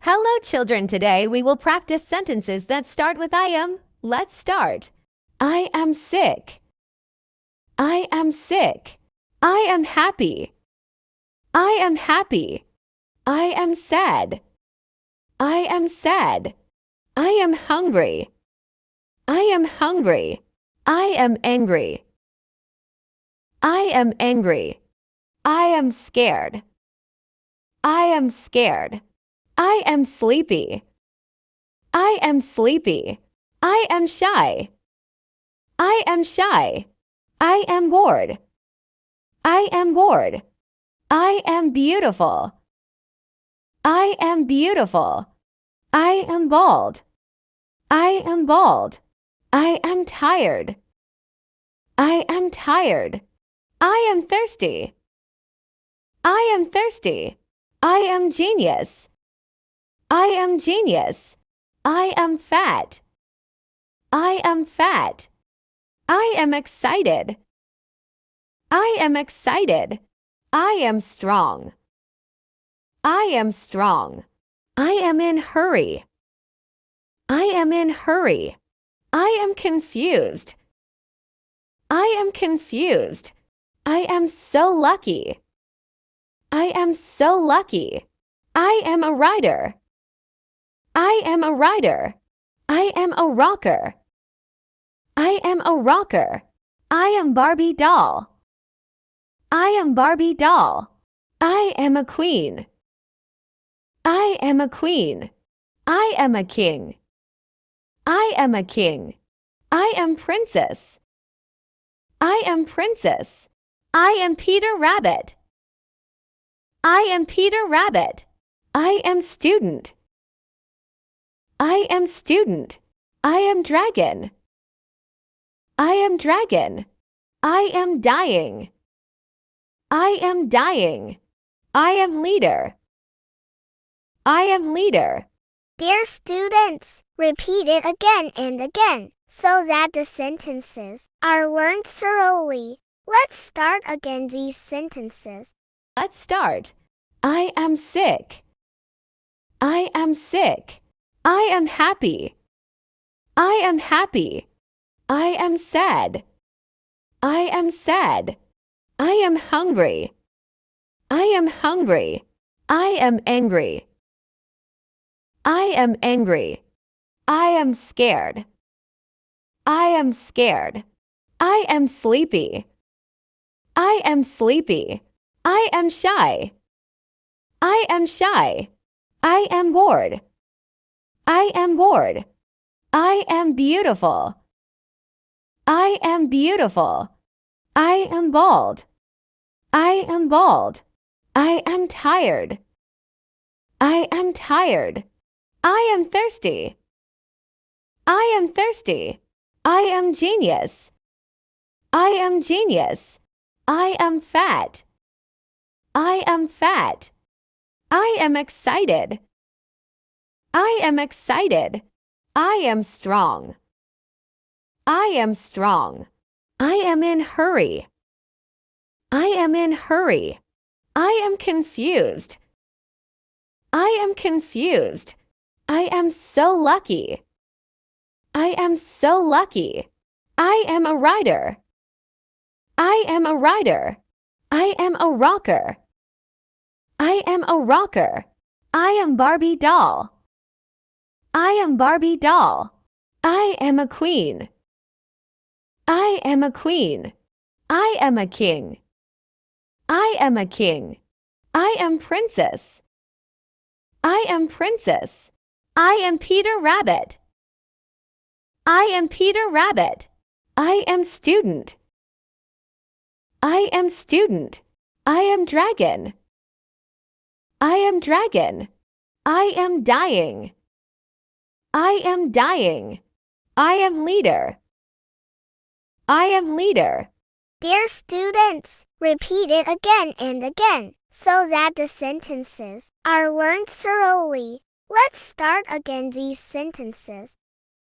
Hello, children. Today we will practice sentences that start with I am. Let's start. I am sick. I am sick. I am happy. I am happy. I am sad. I am sad. I am hungry. I am hungry. I am angry. I am angry. I am scared. I am scared. I am sleepy. I am sleepy. I am shy. I am shy. I am bored. I am bored. I am beautiful. I am beautiful. I am bald. I am bald. I am tired. I am tired. I am thirsty. I am thirsty. I am genius. I am genius. I am fat. I am fat. I am excited. I am excited. I am strong. I am strong. I am in hurry. I am in hurry. I am confused. I am confused. I am so lucky. I am so lucky. I am a writer. I am a writer. I am a rocker. I am a rocker. I am Barbie doll. I am Barbie doll. I am a queen. I am a queen. I am a king. I am a king. I am princess. I am princess. I am Peter Rabbit. I am Peter Rabbit. I am student. I am student. I am dragon. I am dragon. I am dying. I am dying. I am leader. I am leader. Dear students, repeat it again and again so that the sentences are learned thoroughly. Let's start again these sentences. Let's start. I am sick. I am sick. I am happy. I am happy. I am sad. I am sad. I am hungry. I am hungry. I am angry. I am angry. I am scared. I am scared. I am sleepy. I am sleepy. I am shy. I am shy. I am bored. I am bored. I am beautiful. I am beautiful. I am bald. I am bald. I am tired. I am tired. I am thirsty. I am thirsty. I am genius. I am genius. I am fat. I am fat. I am excited. I am excited. I am strong. I am strong. I am in hurry. I am in hurry. I am confused. I am confused. I am so lucky. I am so lucky. I am a writer. I am a writer. I am a rocker. I am a rocker. I am Barbie doll. I am Barbie doll. I am a queen. I am a queen. I am a king. I am a king. I am princess. I am princess. I am Peter Rabbit. I am Peter Rabbit. I am student. I am student. I am dragon. I am dragon. I am dying. I am dying. I am leader. I am leader. Dear students, repeat it again and again so that the sentences are learned thoroughly. Let's start again these sentences.